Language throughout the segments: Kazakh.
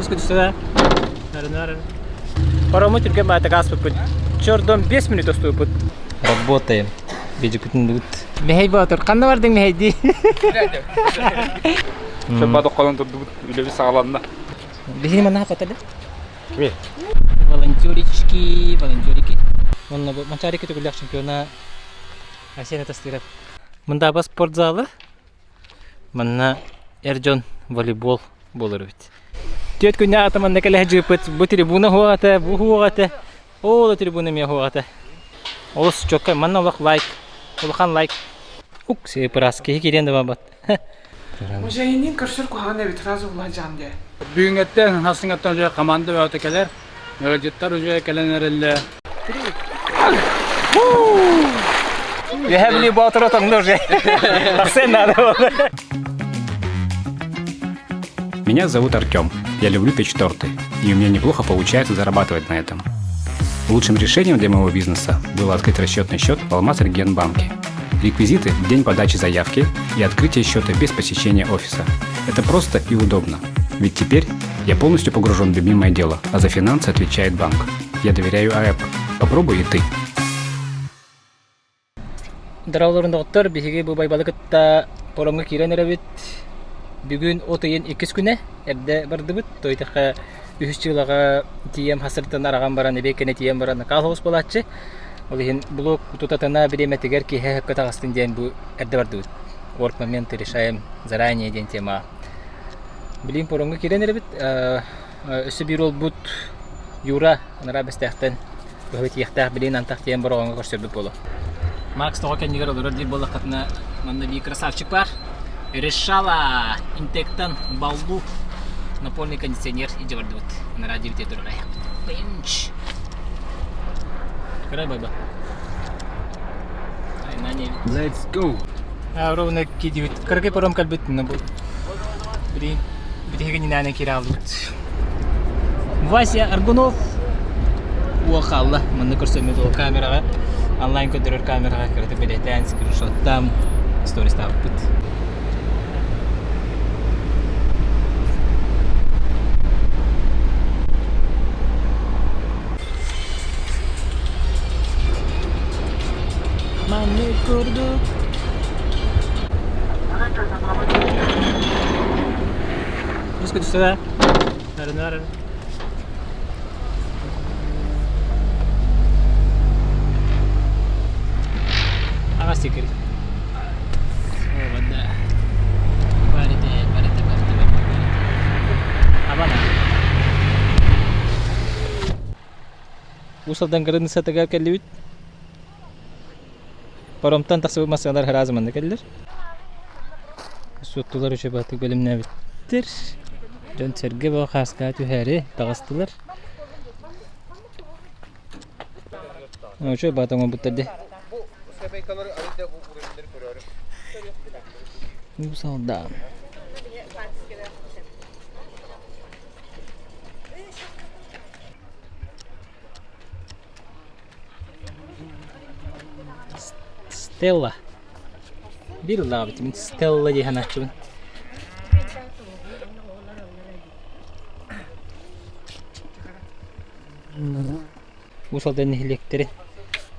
Сюда. Паромы только мата газ под. Чёрдом 5 минут оступут. Работаем. Бежит тут. Мехей батыр. Кандай бардың мехейди? Шабады қолын тұрды үйлебі сағаланына. Бехей мана хапатады? Кіме? Волонтерики. Онна Манчарики түгілдік чемпиона Асена тастырып. Мында ба спорт залы. Манна Эрджон волейбол болыр бит. Төт күнне атаман некеле жыпыт. Бу трибуна хуата, бу хуата. Ол трибуна ме хуата. Олс чокка манна лак лайк. Улхан лайк. Ук се праски киренде бабат. Мужайнин көрсөр кухана бит разы улан жанде. Бүгінгеттен хасыңаттан уже команда өте келер. Мөржеттер уже келенерілі. You have ли батыр отың ноже. Сен надо. Меня зовут Артем. Я люблю печь торты, и у меня неплохо получается зарабатывать на этом. Лучшим решением для моего бизнеса было открыть расчетный счет в Алмаз-Регионбанке. Реквизиты – день подачи заявки и открытие счета без посещения офиса. Это просто и удобно. Ведь теперь я полностью погружен в любимое дело, а за финансы отвечает банк. Я доверяю АЭП. Попробуй и ты. Драуларында оттар бихиге бу байбалыкта поромга киренеребит. Бүгүн отойын 2 күнә эрдә бардыбыт. Тойтакка 3 жылга тием хасыртан араган баран эбекене тием баран калхос болатчы. Ол ин блок тутатана биреметигер ки хакка тагыстын ден бу эрдә бардыбыт. Work момент решаем заранее ден тема. Билим поромга киренеребит. Өсө бир ол бут юра анара бестехтен. Бөхөт яхта билин антак тием барганга көрсөтүп боло. Макс токен нигер олар дип болла катна манда би красавчик бар. Решала интектан балду напольный кондиционер и джавардут на радио тургай. Пенч. Край баба. Ай нани. Let's go! Ровно кидит. Каргай пором калбит на бу. Бри хегени нане киралут. Вася Аргунов. Уахалла манда көрсөмөдө камерага онлайн контроль камерага кирде билетен скриншоттам сторис табыт. Mane kurduk. Rusku düştü. Nerede? Sikir. Oh, bada. Barite. Abana. Usaldan garın satagar kellit. Paramtan tasavvur masalar her zaman da kellir. Suttular üçe batı bölümüne bittir. Dön sergi ve haskatü heri dağıstılar. Üçe batı mı bitirdi? Bu salda. Stella. Bir labitim Stella diye hanatçım. Bu salda nehilekleri,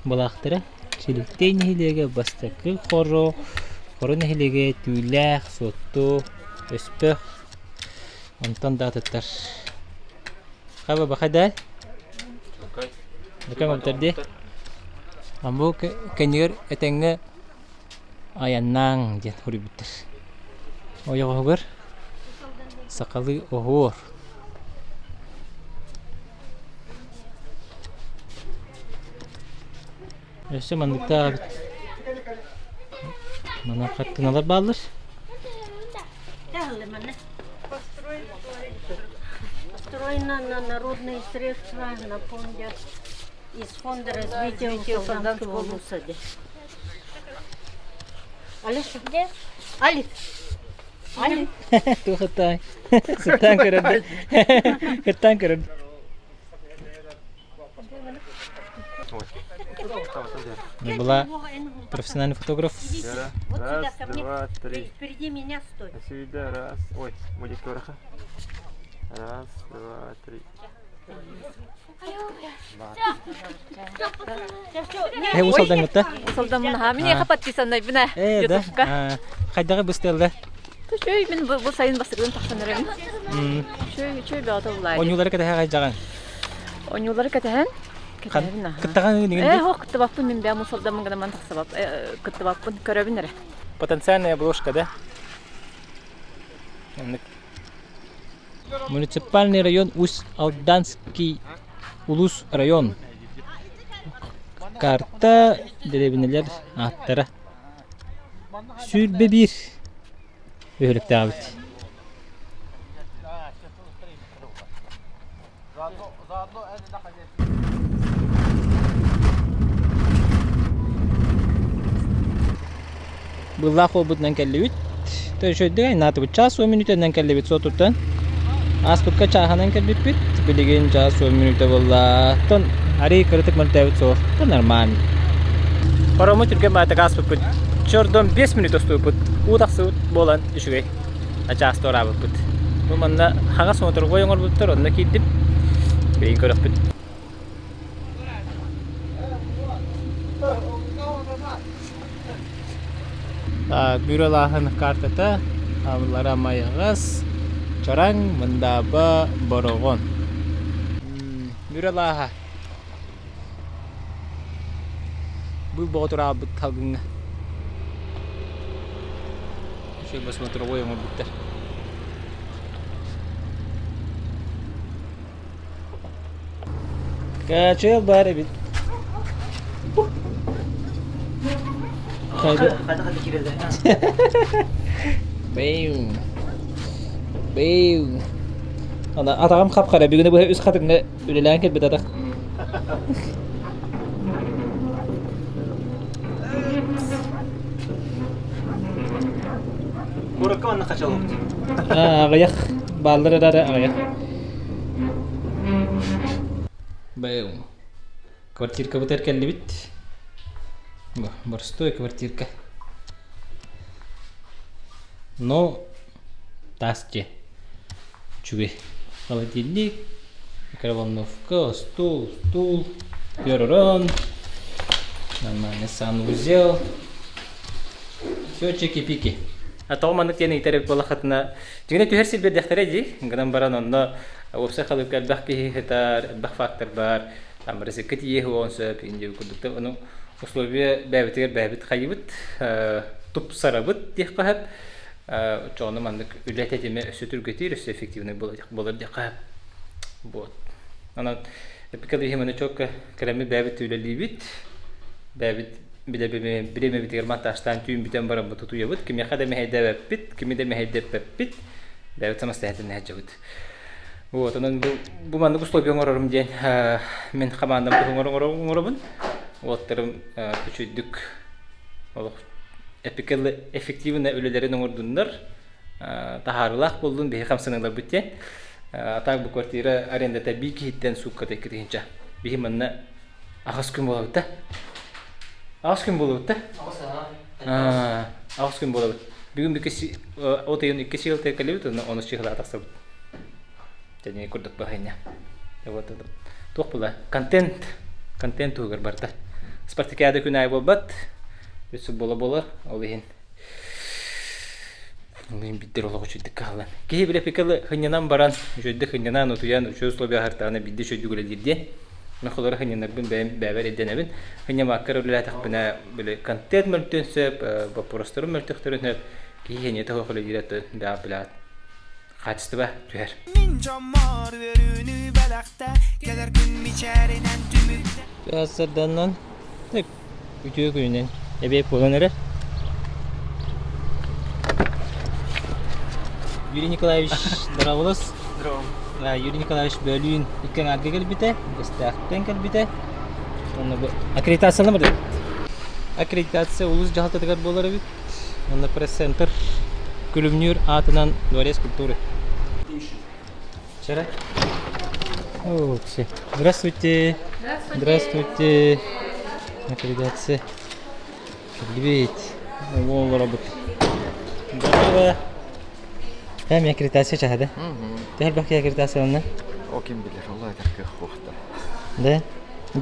balakları. Çelikte nehilege bastakı koro nehilege tüylek, sotu, öspö. Ondan da tutar. Kaba bakada. Bakam bitirdi. Ambo kenyer etenge ayanang jet huri bitir. Oya hogar. Sakalı ohor. Öse mandıkta mana kattınalar bağlar. Построено на народные средства на фонде из фонда развития Солданского усады. Алиш, где? Алиф. Алиф. Tuh ketang. Ketang keren. Ketang keren. Я была профессиональный фотограф. Вот сюда ко мне. Два, три. Впереди меня стой. Сюда, раз. Ой, будет кораха. Раз, два, три. Усалдан гытта. Солдан мына мен яка подписанный бина. Да. Кайдагы быстелде. Чөй мен бу сайын басырын таксанырым. Чөй бата улай. Онюлары кете кайдаган. Онюлар кетен. Кыттаган деген. Хок кыттабаппын мен бә мусалдан гына ман таксабап. Кыттабаппын көрөбүнөр. Потенциальная бложка, да? Муниципальный район Усть-Алданский улус район. Карта деревнелер аттары. Сүрбе бир. Өйлікті абыт. Бұллақ обыдынан кәлі бүт. Төшөйді айнаты бүт. Час 10 минутынан кәлі бүт сотыртын. Аспытқа чағанан кәлі бүт. Білеген час 10 минуты боллақтын. Ари кырытык мөлтәбіт соқты нормально. Парамы түрген бәтік аспыт бүт. Чордон 5 минут остуй бүт. Удақсы болан үшігей. Ачақты орабыт бүт. Бұл манда хаға соңытыр қойыңыр бүттір. Онына кейдіп. Бейін көрік бүт. Бюролағын картата. Абылара майығыз. Чораң мындабы бұрығын. Бюролаға. Бұл бұғытыр абыт қалғыңа. Шөй басыма тұры ойыңыр бүттір. Качыл бәрі біт. Қайда керелді? Бейм. Бейм. Атағам қап-қара. Бүгіні бұл өз қатыңда өлелән кел біт атақ. Көрікке анна қачалым. Ағаяқ. Балдыры дары ағаяқ. Бейм. Квартирка бұтар кәлі біт. Борстой квартирка. Но тасте. Чугай. Холодильник, микроволновка, стул, перрон. Нормальный санузел. Все чики-пики. А то маннык тени итерек балахатына. Жигне түһәрсел бер дәхтәре ди. Гынан баран онда опса халык албах ки хетар, бах фактор бар. Там ресекет ие онса инде күдүктә аны условия бәбитер бәбит хайбит. Туп сарабыт ди кахап. Чоны мандык үләтәтеме өсөтүр гетир, өсө эффективный болар ди кахап. Вот. Ана эпикады хеманы чок калами бәбит үләлибит. Бәбит биреме битер маташтан түйүн битен бара буту ябыт. Ким яхада мехайда бит, кимиде мехайда бит. Бәбит самастаһатын хаҗабыт. Вот, анан бу мандык условия оңорорум ден. Мен командам оңорорум. Вот терим күчүдүк. Олох эпикалы эффективный үлелерин оңордундар. Тахарлах болдун бе хамсыныңдар бүттен. Атак бу квартира арендата бики хиттен сукка текетинча. Бихи манна агыс күн болобут да. Агыс күн болобут да. Агыс күн болобут. Бүгүн бикеси отойун 2 жыл текелебит, оны чыгыла атаксабыт. Және көрдік бағайна. Тоқ бұла. Контент ұғыр барда. Спартакиада күн ай болбат. Өсі бола-бола. Ол ең. Ол ең биддер олығы үшілдік қалан. Кейі бір әпекалы хынянан баран. Жөйді хынянан ұтуян. Үші условия ғартағына бидді шөйді күлі дерден. Мен қолары хынянарбын бәбәр еденебін. Хыням аққар өлі атақпына контент мөлтөнсіп, бапырастырын мөлтөқтірін. Кейі хенеті қоқылы директі бәғ білат. Kaçtı be tüher. Birazdan lan. Tek video gününden ebe kullanırlar. Юрий Николаевич, здравствуйте. Здравствуйте. Юрий Николаевич бөлүн иккен арга келбите, гостяктен келбите. Оны бу аккредитациялар бар. Аккредитация улус жалтатыгар болар бит. Онда пресс-центр Күлүмнүр атынан дворец культуры. Вчера? О, все. Здравствуйте. Здравствуйте. Аккредитация. Привет. Вон работа. Готово. Hem akreditasiya çahada. Tehel bakki akreditasiyalarına. O kim bilir, Allah eder kokta. Da.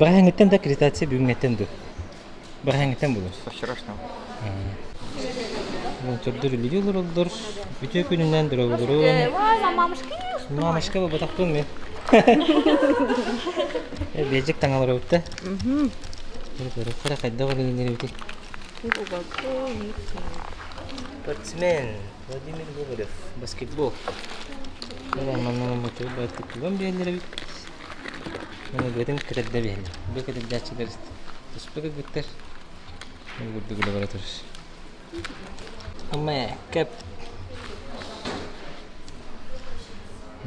Bahangitten de akreditasiya bugünetten du. Bahangitten bulur. Вчерашнего. Bu türdür videolar olur. Bütün gününden dur olur. Вай, мамашки. Мамашка bu bataqtın mı? Becek tangalar öptü. Böyle kara kayda var elleri öptü. Sportsman Vladimir Gogolev, basketbol. Manam bu çok batık kullan bir elleri öptü. Bana gördüm kadar da bir elleri. Bir kadar gerçekler. Spike gitter. Ne gördü gole var atır. Ama kap.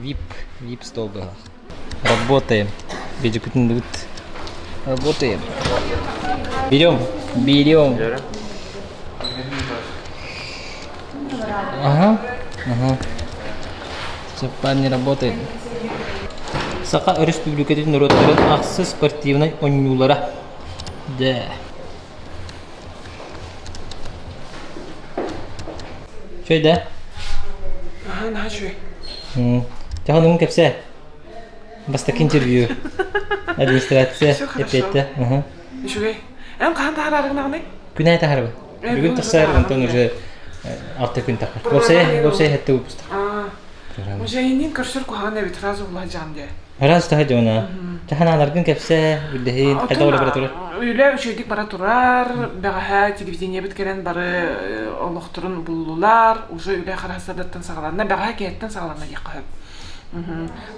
VIP стол был. Работаем. Бежикутин дут. Работаем. Берем. Ага. Cepat не работает. Сака республикадын народтарын аксы спортивный ойнулара. Да. Şöyle. Aha, ne şöyle? Jangan nunggu kapsa. Bastak interview. Administrasiya. Хорошо. Epette. Şöyle. En kahan tahararın ne? Günay taharba. Bugün taksar ondan уже artık gün takar. Gopsay hatta bu pustak. Mujahinin karşır kuhan evet razı Allah can diye. Haraz taha jona. Tahan alargın kapsa. Billahi qayda ola bara turur. Öyle şeydik bara turar. Bağa televizyonda bitkelen barı olukturun bullular. Uje öyle haraslardan sağlarına bağa keyetten sağlarına yakahıp.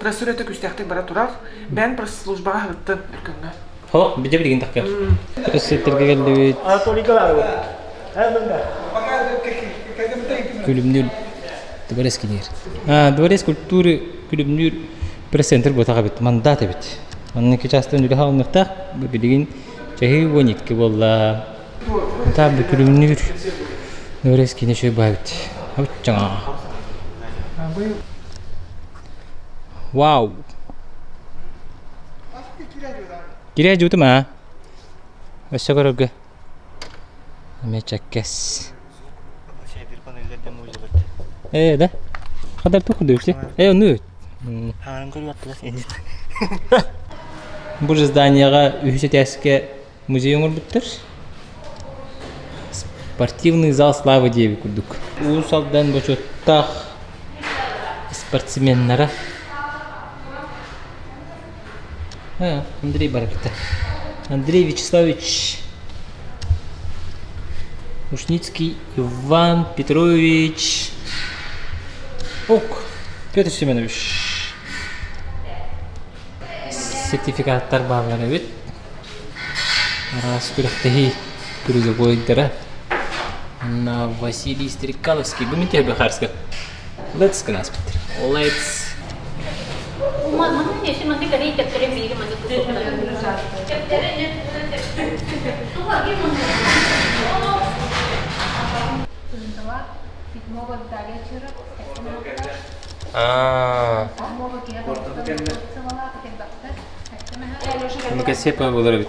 Prosurete küstektik bara turar. Ben proslujbağa hıttım ürkünge. Ho, bir de bilgin takkar. Prosetterge geldi. Kulübnür. Dvares kinir. Dvares kulturu kulübnür presenter bu takabit mandat ebit. Manne ki çastın öyle halnıkta bilgin çehi vonik ki valla. Tabi kulübnür. Dvares kinir şöyle bayit. Habit çanga. Wow. Kira juta mah. Aşağı kadar gel. Meçakkes. Şey bir panellerden mucize verdi. Da. Kadar tuh işte. Onu. Hanım kırmattı seni. Bu зданиега ühüsetеske музей olur bitir. Спортивный зал славы diye kurduk. Ulusaldan boşottaq sportsmenlere. Андрей Баракта. Андрей Вячеславович Ушницкий Иван Петрович Ок Петр Семенович. Sertifikaatlar bağlar evet. Раз күрәктәһи күрүгә бойдыра. На Василий Стрекаловский гумитер Бахарска. Let's нас Петр. Let's. Mana sih nanti kali chapter biri mana tuh. Chapter ini. Tuh lagi mana? Ну как все поводили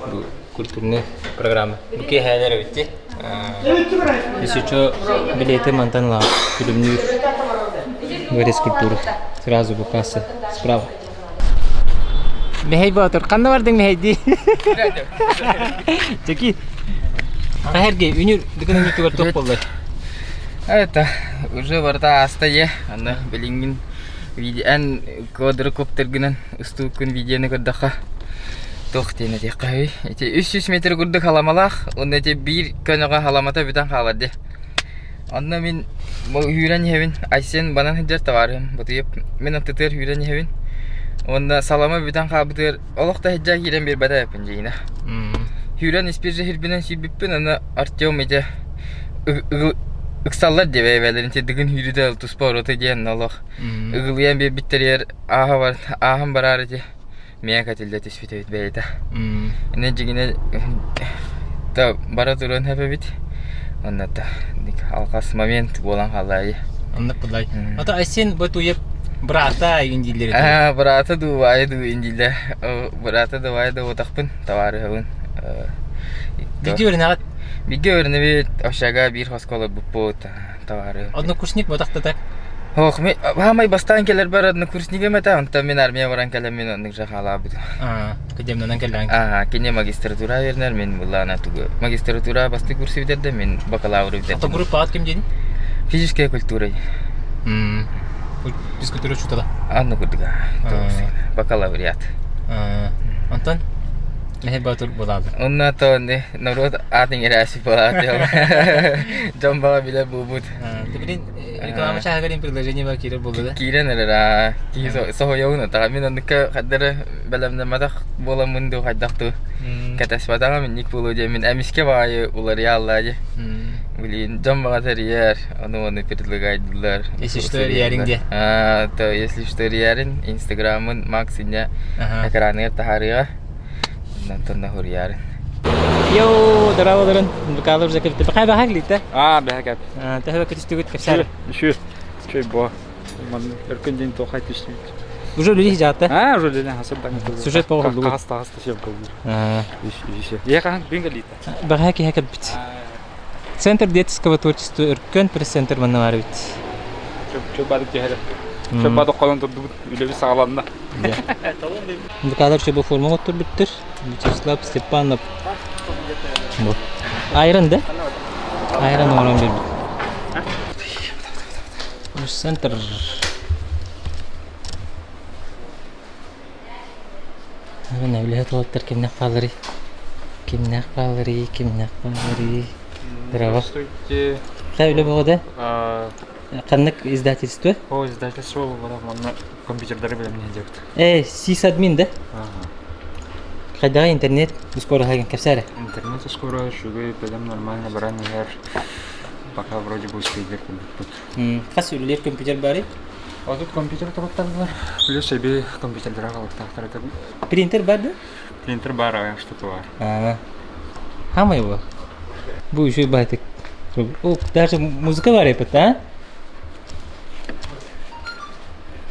культурные программы. Буки хайлер битти. Если что билеты мантанла фильмнюр. Говорит скульптуру. Сразу букасы справа. Мехей батыр, қанда бардың мехейди? Чеки. Қахерге, үнір дүкінің үтігір тоқ болды. Это уже варта астае, ана билингин видеон квадрокоптерген устукун видеоны көрдөкка тоқтене декай. Эти 300 метр көрдүк халамалах, онда эти бир көнөгө халамата бүтөн халады. Анна мен үйрен хевин, айсен банан хеджер таварым. Бутуеп мен аттыр үйрен хевин. Онда салама бүтөн хабытыр. Олокта хеджа кирен бир бада япын жейна. Үйрен испирже хирбинен сүйбүппүн, ана Артем эте ыксаллар деп эвелерин тедигин үйрүдө туспороты деген алох. Ыгылыян бир биттерер аха бар, ахам барары де. Мен катилде теспитет бейта. Эне жигине та бара турун хепебит. Онда та алкас момент болан халай. Онда кулай. Ата айсен бутуеп брата индилери. Брата дубай ду индиле. Брата дубай ду отакпын тавары хабын. Видеорнагат Видеорны бит ашага бир хоскола буппот тавары. Однокурсник ботакта так. Ох, мен хамай бастан келер барадны курсниге мета, онта мен армия баран келем мен ондық жақала буду. Кедемнен келген. Кине магистратура вернер, мен булана тугу. Магистратура басты курсы битерде, мен бакалавр битердим. Ата группа ат ким дени? Физическая культура. Физкультура чутала. Анны курдуга. Бакалавриат. Антон? Мехе батур булады. Онна тонне, народ атың эраси болады. Жамбага биле бубут. Тибин реклама чагаrin предложение ба кирер булды да. Кирен эра, ки сохоюна, та мен ондыка каддары белемне мадах боламынды хаддакту. Катаспатага мен ник болу же мен эмиске баайы улар яллажы. Блин, жамбага терьер, оны предлагайдылар. Если что яринде. То если что ярин, Инстаграмын максиня экраны тахарыга. Нантон хорьярин. Йоу, дараваларын бакалавр закрыт. Бахай бахай лита. Бәһәкәт. Тәһәбә китүгет кәсәр. Шү. Чөй бо. Мен өркөндән тохай төштем. Уже люди жатты. Рөлдән хасырдан. Сюжет погылды. Каста шеп булды. Иш. Я бенгелита. Бахай ки хакат бит. Центр детского творчества Өркөн пресс-центр маннар бит. Чөй бады тәһәлә. Чөй бады калын турды үлеби сагаланна. Бакалавр чөбө форма отур биттер. Вячеслав Степанов. Bu. Ayran da. Ayran orang bir. Center. Ana bilet otur kimne qalari. Здорово. Қайли болды? Қанық издательство? О, издательство было, мана компьютердары белем не делать. Сисадмин да? Қайдағы интернет? Скоро хаген кәпсәрі? Интернет скоро, шугай, белем нормально, баран егер. Пока вроде бы успейдер күліп. Қас үлілер компьютер бары? А тут компьютер табаттар бар. Плюс себе компьютердер қалықтақтар етеді. Принтер бар да? Принтер бар, аяқ штука бар. Хамай бұл? Бұл үші байтық. О, даже музыка бар епет, а?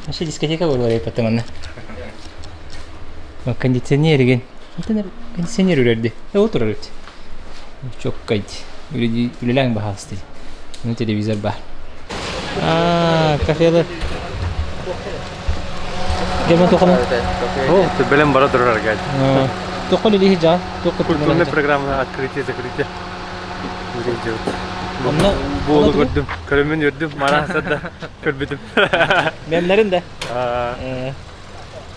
Ашы дискотека бар епет, манна. Кондиционер еген. Кондиционер үрерді. Отыр өрді. Çok kaydı. Ülelen bahastı. Bunun televizör var. Kafeler. Gelme tokalım. О, белем бара durur geldi. Tokal ili hica. Культурный программа открытие закрытие. Onunla Bolu gördüm. Körümün gördüm. Marasada da körbedim. memlerin de.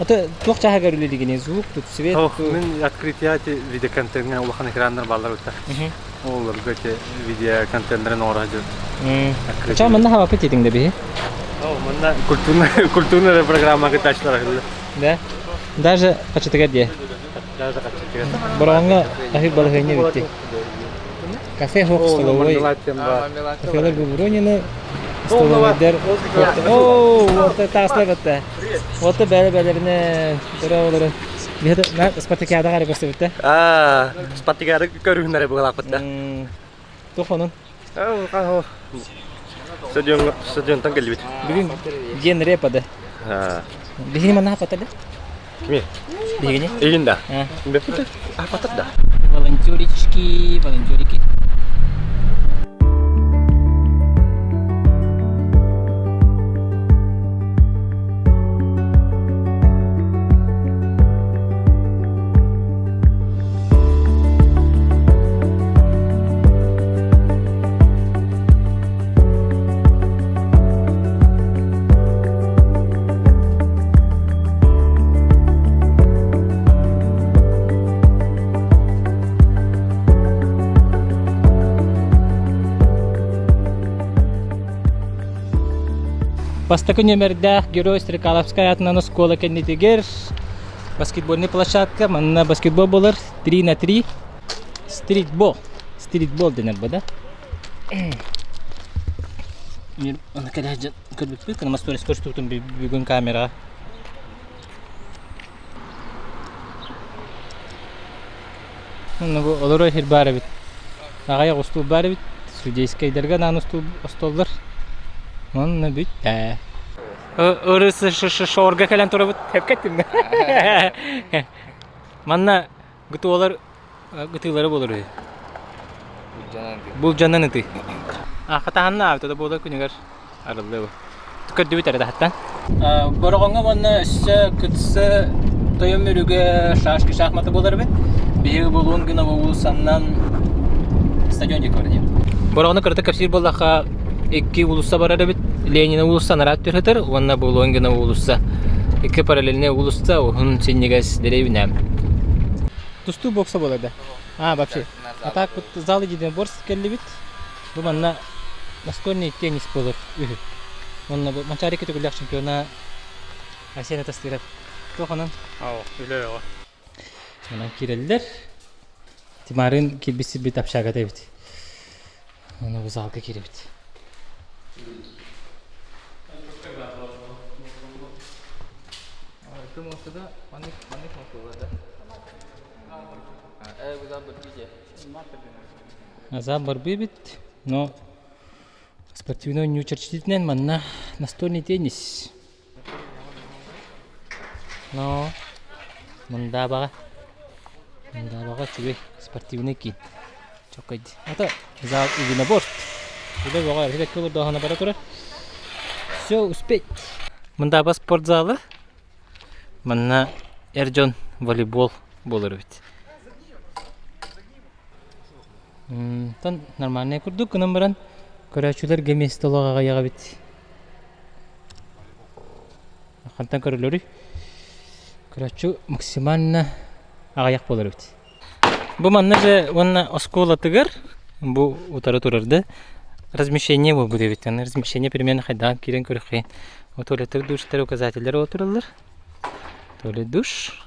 Ata çok çaha görülü digine звук, тут свет. Мен открытие видео контентine улахан экрандар балдар өтті. Олар göte видео контентlerin орajı. Çaha manda hava petedin de bir. Мында культурный программага ташлар. Да. Даже качетеге diye. Даже качетеге. Buranга ahir balığını bitti. Kafe hoş stolovoy. Kafeler Gubronina. Stolovoylar. Вот это таслыгытты. Вот это бәле-бәлеріне дұрауылырын. Беді, спартакиада қарай көрсетті? Спартакиада көрігінлері бұғылақ бұтты. Тоқонын? Стадионтан келі бет. Бүгін ген репады. Бігіне мана апатады? Кіме? Бігіне? Егінда? Бепті? Апатады да. Волонтерички. Постаку номерда Герой Стрекаловская атынан школа кеннетигер. Баскетбольная площадка, манна баскетбол болар 3х3. Стритбол. Стритбол денер бада. Мен ана кадажа көрбөп бек, ана масторис көрсөтүм бүгүн камера. Ана бу олорой хер бары бит. Агая госту бары бит. Судейскайдерге наны столдар. Манна бит. Орысы шорга калан тура бит. Хеп кеттим. Манна гытуулар гытылары болор. Бул жаннан ити. Хатаанна авто да болор күнүгөр арылды бу. көрдү бит арада. Борогонга монна өссө кытсы тоем өрүгө шашки шахматы болар бит. Биги болуун гына улусаннан стадион декордим. Борогону кырда капсир боллаха 2 улусса барар бит. Ленина улуссан арат төрөтөр, онна болуун гына улусса. 2 параллельне улусса, он сеннегес деревинем. Тусту бокса боларда. Вообще. А так вот залы диден борс келли бит. Бу манна настольный теннис болор. Онна бу мачарики төгүлөк чемпиона Асена тастырат. Тоханан. Үле ого. Мына кирелдер. Тимарын кирбиси бит апшага дебит. Аны бу залга киребит. Itu maksudnya panik maksudnya. Bisa berbeda. Аза борьбы бит, но спортивной не учредителен манна настольный теннис. Но мында бага чугай спортивный ки. Чокайди. Ата зал единоборств. Уда бага ребят колор дахана бара турар. Все успеть. Мында ба спортзалы. Манна эржон волейбол болор бит. Тан нормальный курдук кынан баран көрәчүләр геме столога яга бит. Хантан көрөлөрү. Көрәчү максимально агаяк болор бит. Бу манна же онна оскола тыгыр. Бу утары турарды. Размещение бу буде бит. Размещение примерно хайдан кирен көрөхен. Туалеттер, душтар, указательлер отуралар. Туалет, душ.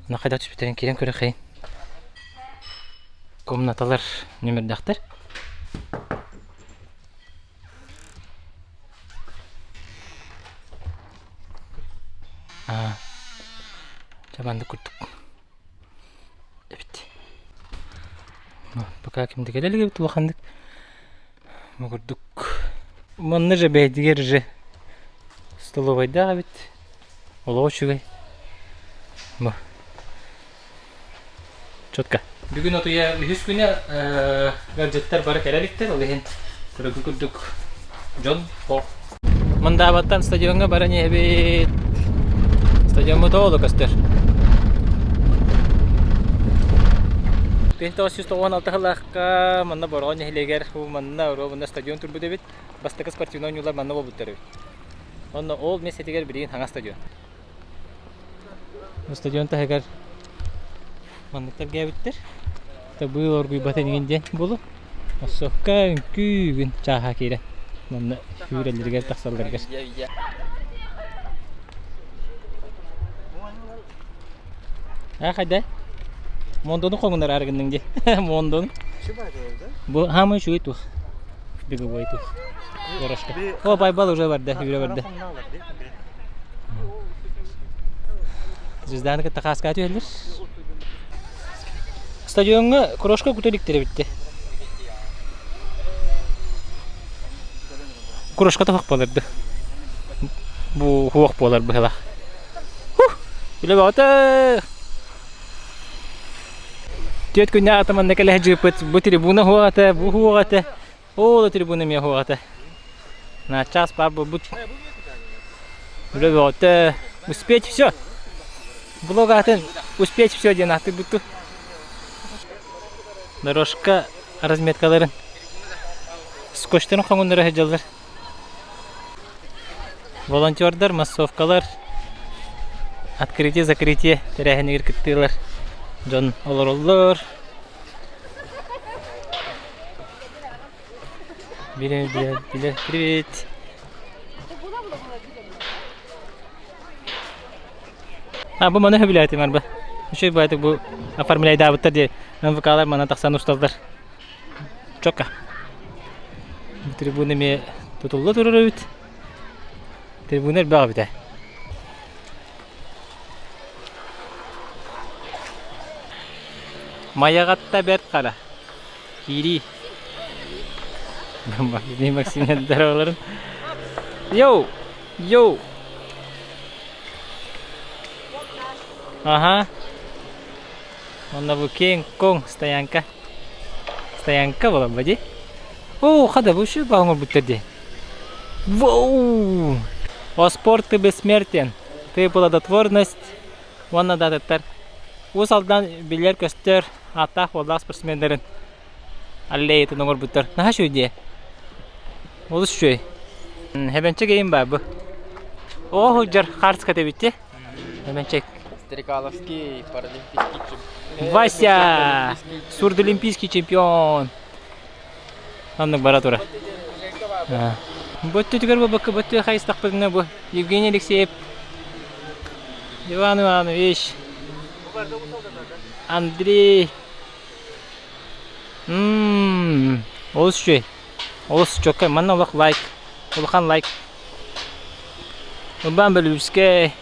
На хайда түшпетерин кирен көрөхен. Комнаталар номердактар. Чабанды курдук. Evet. Пока кимди келелиге бит улахандык. Мурдук. Манны же бейдигер же столовайда бит. Олоочугай. Мо. Чотка. Бүгүн отуя 100 күнө гаджеттер бары келеликтер, ал эген көрөгү күрдүк. Жон Хо. Мында абаттан стадионга бара не бит. Стадион мотолу кастер. 1996 жыллакка мында боргон элегер мында робунда стадион турбу дебит. Бастакы спортивный ойнулар мында болбуттар. Онда ол месетигер бирин хаңа стадион. Стадионда хагар мандыктар гәбиттер. Быйыл оргуй батен ден болу. Осокка күгүн чаха кире. Мында хүрелерге таксалдарга. Кайда? Мондону коңундар аргындың де. Мондон. Бу хамы шуй тух. Беговой тух. Горошка. О, байбал уже барда, юре барда. Звезданка такаска түелдер. Стадионга крошка күтеликтер битти. Крошка да хак боларды. Бу хуак болар была. Биле бата. Тет күнә атаман некеле җипет, бу трибуна хуата, бу хуата. О, трибуна ми хуата. На час папа бу. Биле бата. Успеть все. Блогатын успеть все денаты буту. Дорожка разметкаларын скотчтан коңундар хаҗалар. Волонтердар, массовкалар, открытие, закрытие тәрәһен иркеттеләр. Жон олор. Привет. Бу мана хәбиләте марба. Шуй байтык бу оформляй дабыттар ди. МВКлар мана таксан усталдар. Чока. Трибунами тутулла турыр бит. Трибунер бага бит. Маягатта бер кара. Кири. Бу Максимнен дараларын. Йоу. Ага. Онда бу кең коң стоянка. Стоянка була бади. О, хада бу шу багыңор буттерди. Воу! О спорт ты бессмертен. Ты плодотворность. Вон даттар. Ус алдан билер көстөр атах олдақ спортсмендерин. Алле это номер буттар. Наха шөйде. Олыс шөй. Хебенче гейм ба бу. О худжар харс кате битти. Хебенче. Стрекаловский паралимпийский чемпион. Вася! Сурдолимпийский чемпион. Аннык бара тура. Ботту тигер бу бакы ботту хайстак бирне бу. Евгений Алексеев. Иван Иванович. Андрей. Олыс шөй. Олыс чокка манна лак лайк. Улхан лайк. Убан Белюбский.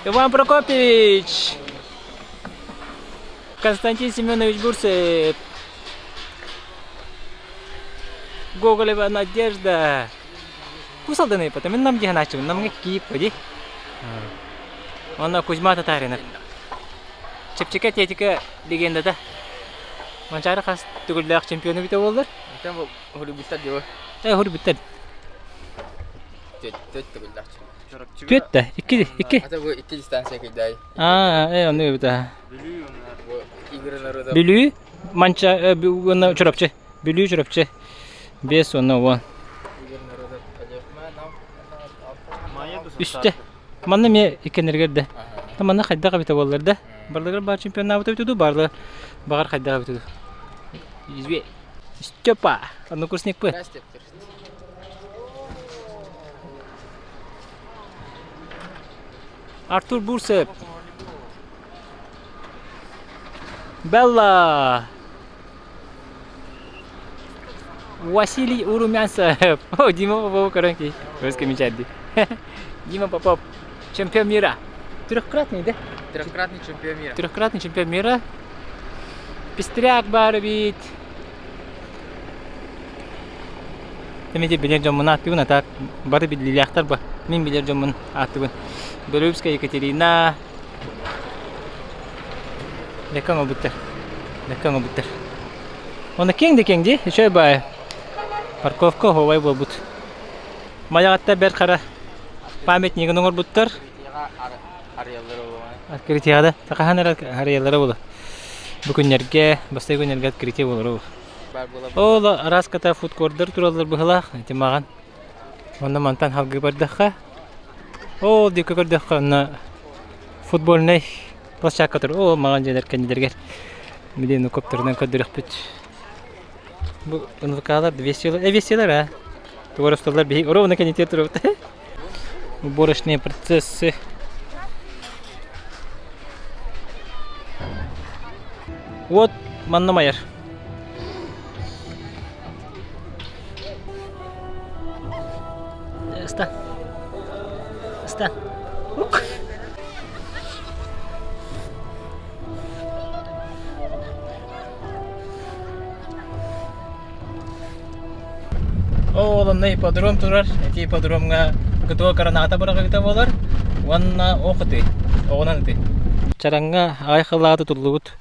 Иван Прокопьевич. Константин Семенович Бурцев. Гоголева Надежда. Кусалданы, потому нам где начал, нам какие поди. Он Кузьма Татаринов. Чепчика тетика легенда да. Манчары хас түгілдәк чемпионы бите болдыр. Там хулы биттер диyor. Хулы биттер. Төт түгілдәк. Төт та, iki. Ата bu iki distansiya kayday. Onu bite. Bu игры народа. Bülü, mança, onu çorapçı. Bülü çorapçı. 5 onu on. Üstte. Manna me ikenirgerde. Manna kayda bite bollarda. Barlar bar çempionat bitiyordu, barlar bağır kayda bitiyordu. Izbe. Степа, однокурсник П. Артур Бурцев. Белла. Василий Урумянцев. О, Дима Попов коронки. Раскомечать. Дима Попов. Чемпион мира. Трехкратный, да? Трехкратный чемпион мира. Трехкратный чемпион мира. Пестряк Барбит. Темеде билер жомун атыбын атак. Бары билилияктар ба. Мен билер жомун атыбын. Белюбская Екатерина. Лекан обуттар. Оны кең-де, еще бай. Парковка ховай болбут. Маягатта бер кара памятнигин оңор буттар. Открытияда. Такаханар арыялары болу. Бүгүннерге, бастай күннерге открытие болуру. Ол раската фудкордер туралар быхалах, тимаган. Онда мантан халгы бардакка. Ол дип көрдөккө на футбольный площадка тур. О, маган жерлер кендергер. Милен коптерден көдөрөк бит. Бу НВКлар веселер, а. Тугоростолар бий. Ровно кенете туруп. Уборочные процессы. Вот Манна Майер. Стан. Олонный подром турар. Эти подромга гытуа караната барага гыта болар. Ванна окыты. Огонанты. Чаранга айхылаты туллубут.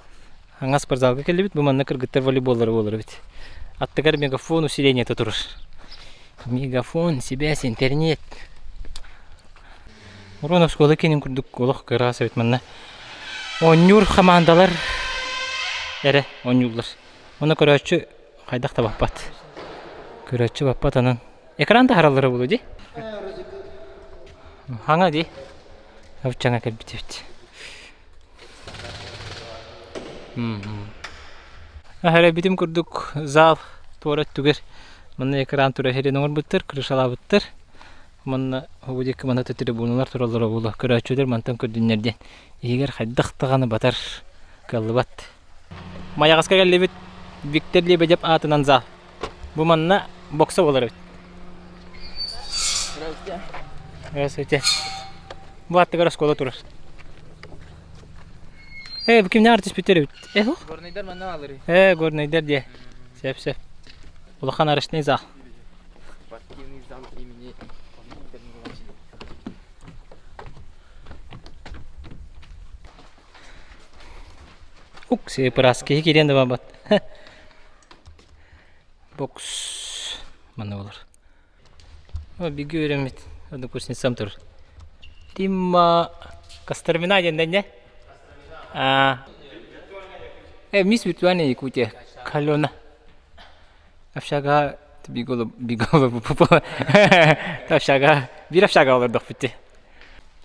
Аңа спортзалга келбит. Бу манна кыргыттар волейболлар болор бит. Аттыгар мегафон усиление турар. Мегафон, связь, интернет. Уронов школы кенин курдук олох кыраса бит манна. Онюр командалар. Эре, онюрлар. Оны көрөчү кайдакта баппат. Көрөчү баппат анан. Экранда харалары болу ди. Хаңа ди. Авчаңа келбит бит. Ахара битим курдук зал туарат тугер. Манна экран тура херен оңор буттар, крышала буттар. Манна хубудик мана трибуналар туралары болу. Көрөчүлөр мантан көрдүннөрдөн. Эгер хайдактаганы батар калбат. Маягаска келбит Виктор Лебедев атынан зал. Бу манна бокса болор бит. Здравствуйте. Бу аттыгар школа турар. Бу кимне артист битер бит. Горнайдар манна алыры. Горнайдар де. Сеп. Улахан арышный зал. Спортивный зал имени Все праски киренде бабат. Бокс. Мана болар. Биги öğrenmet. Однокурсницам тур. Римма Кастермина денден не? Мис виртуальный куте Калона. Афшага биголо пупа. Афшага бир афшага алырдык битти.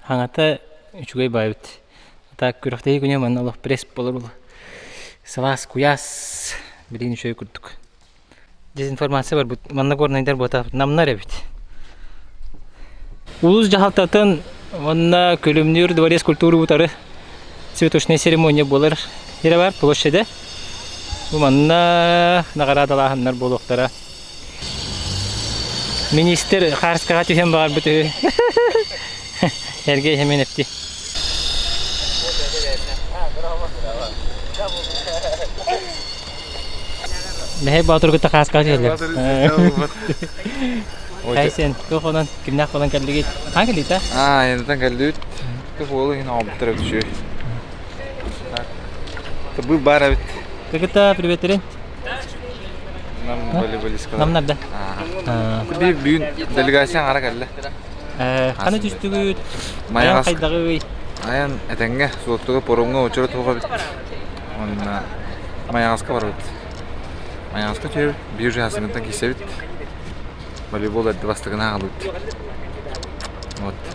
Хаңата үчүгөй байбыт. Ата күрөктеги күнө мен Аллах пресс болор бул. Салас куяс билин шөй күрдүк. Дезинформация бар бут. Манна горнайдар бота намнар эбит. Улус жахалтатын онна көлөмнөр дворец культуры бутары цветочная церемония болар. Ере бар площаде. Бу манна нагарадалаханнар болуктара. Министр Харскага түйен бар бүті. Эрге hemen епти. Мехе батыр күтті Харскага түйелер. Хайсен, көхонан кимнақ болан кәлдігет. Қан кәлдейт, а? Енден кәлдейт. Көхолы ең ауып тұрып түші. Бұл бар әбіт. Көкітті приветтерін? Нам волейбол искала. Намнарда? Bir büyük delegasyon ara geldi. Kanı düştüğü Mayan kaydağı Ayan etenge soğuttuğu porunga uçuru tuğu bit. Onunla Mayanska var bit. Mayanska tüyü bir jahsınlıktan kise bit. Voleybol eddi bastığına ağlı bit.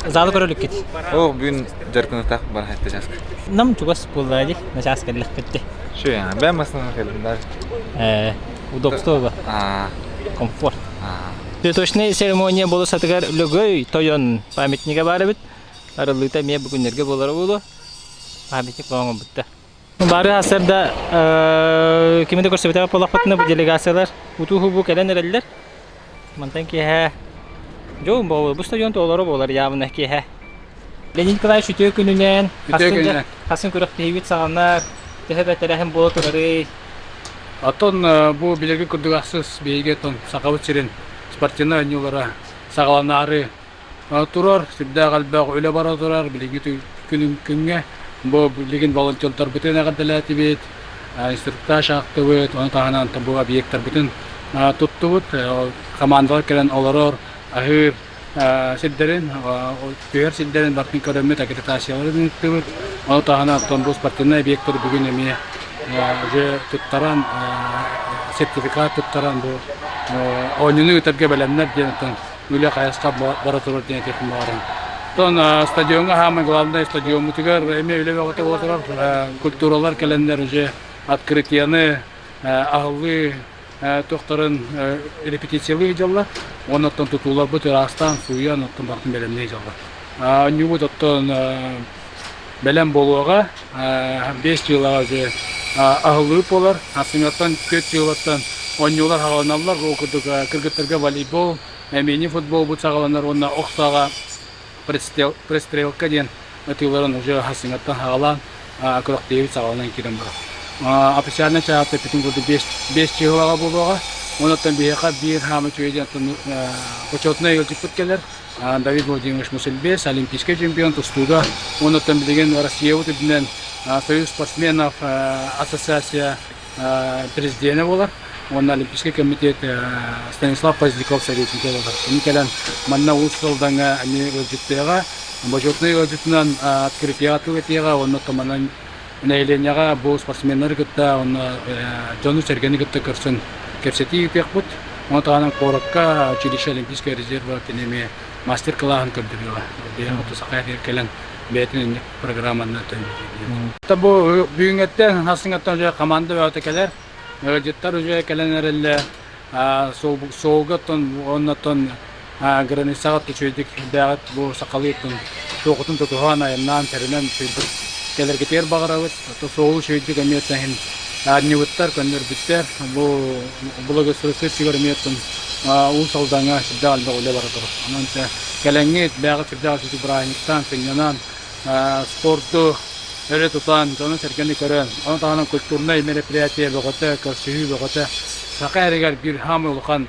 zalı körülük git. O bugün jarkını tak bana hatta jaska. Nam çugas buldaydı. Nasıl askerlik gitti. Şu yani ben masana geldim dar. Удобство ба. Комфорт. Цветочная церемония болу сатыгар үлөгөй тойон памятниге бары бит. Арылыта ме бүгүннерге болары болу. Памятник болгон бутта. Бары асырда кимде көрсөтөп болакпатына бу делегациялар утуху бу келен эрелдер. Мантан ки ха. Жон болу бу стадион толору болар явына ки ха. Ленин Николаевич үтө күнүнөн хасын көрөк тейбит саганар. Техебетерехим болу турары. Атон бу билерге күрдүгасыз бейге тон сакабыт сирен спортивный ойнолора сагаланары турар сибда галбак үле бара турар билеги күнгө бу билеген волонтерлар бүтүн агадала тибет инструктаж актыбыт оны тагынан бу объекттер бүтүн туттубут командалар келен олорор ахыр сиддерин түйөр сиддерин бартын көрөмөт аккредитацияларын туттубут оны тагынан бу спортивный объекттер бүгүн эми уже туттаран сертификат туттаран бу ойнуну өтөргө белемнер деген үле каяска бара турар деген техим барын. Тон стадионга хамы главный стадион мутигар эме үле вакыты болотурар культуралар келендер уже открытияны агылы токтарын репетициялы жалла. Онотон тутулар бу терастан суян оттон бартын белемне жалла. Нюбут оттон белем болуга 5 жылга уже агылы болар. Асымяттан 4 жылаттан ойнолар хагаланалар, окудук кыргыттарга волейбол, мини футбол бу сагаланар, онна оксага пристрелка ден атыларын уже асымяттан хагалан, кырык девит сагаланан кирен бар. Официально чаапты бүтүн 5 жылга болуга, онотон бияка бир хамы чөйден почетный елчик бүткелер. Давид Владимирович Мусельбес, олимпийский чемпион Тустуга, онотон билеген Россия утыбинен Союз спортсменов ассоциация президента болар. Он олимпийский комитет Станислав Поздяков советник болар. Никелен манна усталданга они өзүттега, божотный өзүтнан открытия тугетега, онотон манан наиленияга бу спортсмендер гытта, он Жону Сергени гытта көрсүн кепсети текбут. Он таган коракка училище олимпийского резерва тенеме мастер-класс көрдүрүлө. Бия отусакай келен бетин программаны төндүрүлө. Табу бүгүнгөттөн хасыңаттан же команда өтөкелер. Жеттер уже келенереле соолготтон оннотон границага түчүдүк дагат бу сакалыттын тоокутун тотуган айынан теринен келерге тер багарабыт. Соол шөйдүк эмиеттен Адневыттар, конвербиттер, бұлығы сұрысы сигарметтің ұлсалдаңа шырдағалда оле баратыр. Ананша кәләңет, бәғі шырдағал сүті Брайниктан, Сенянан, спорту, өрі тұтан, жоны сәркені көрін. Оны тағынан культурный мероприятие бұғыты, көрсүйі бұғыты. Сақай әрегер бір хамы ұлған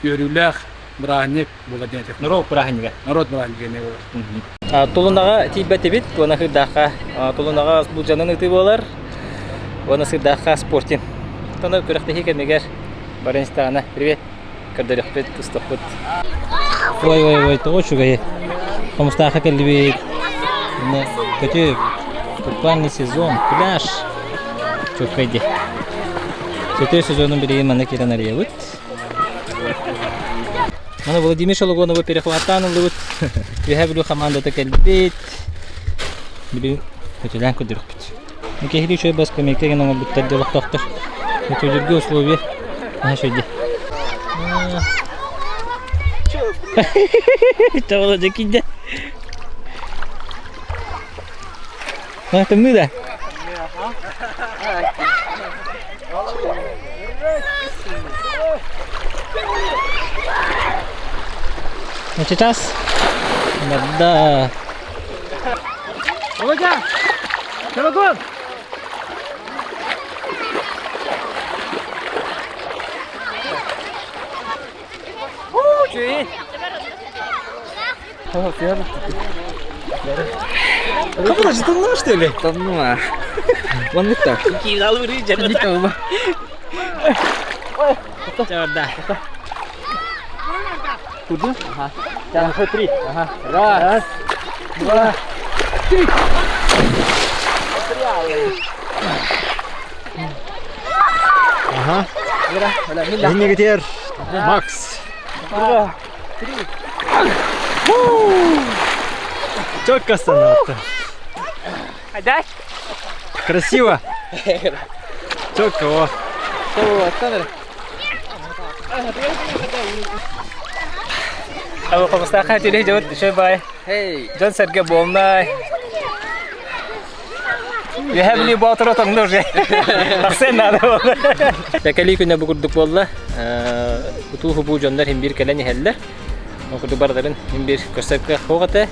өріләқ Брайник бұла дейті. Народ Брайниге. Народ Брайниге не болар. Тулунаға тейбәті бит, оны хырдаға, тулунаға бұл жанын ұты болар. Оны сырдаға спортин. Таны көріқті хекемегер. Барынстағына. Привет. Көрдіріқ бет, тұстық бет. Ой, то чугай. Комстаха келбит. Не, көтү. Купальный сезон, пляж. Чукайди. Сөтө сезонун бири мана кирен ариябыт. Мана Владимир Шологонова перехватанылыбыт. Вихаблю командата келбит. Били көтөлөн көдүрүпүт. Мекехили чөй бас комекеген оңа буттар делоктоктор. Көтөлөргө условия. Шойди. Чавала жекинде. Темны да? Ну сейчас? Да. Володя! Шалогон! Kamu masih tono что ли? Тону, а. Вон это. Кидал рыжик. Не тону. Да. Куда? Ага. Так, смотри. Ага. Раз, два, три. Ага. Мира, Ini getir. Max. два, три. Четко становится. Дай. Красиво. Четко. О. Вот, смотри. Aku kamusta jadi jauh coy bay. Hey. John serga bomna. You have any water on the road? Aksen nada. Tekeli kunna bugurduk bolla. Utuhu bu jonlar himbir keleni heller. Okudu barların himbir körsepke hogate.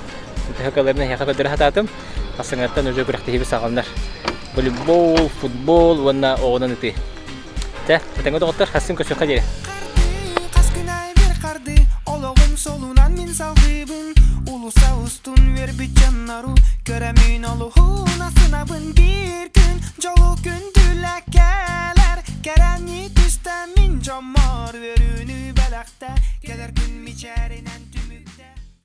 Tehakalarına yakabedere hatadım. Asıngattan önce bıraktı hibi sağlamlar. Voleybol, futbol, wana oğunan iti. Teh, tengo doktor hasim köşe kaderi. Olağım solundan min savgıbın Ulusa ustun ver bir canları Göremin oluğuna sınavın bir gün Jolu gündüleke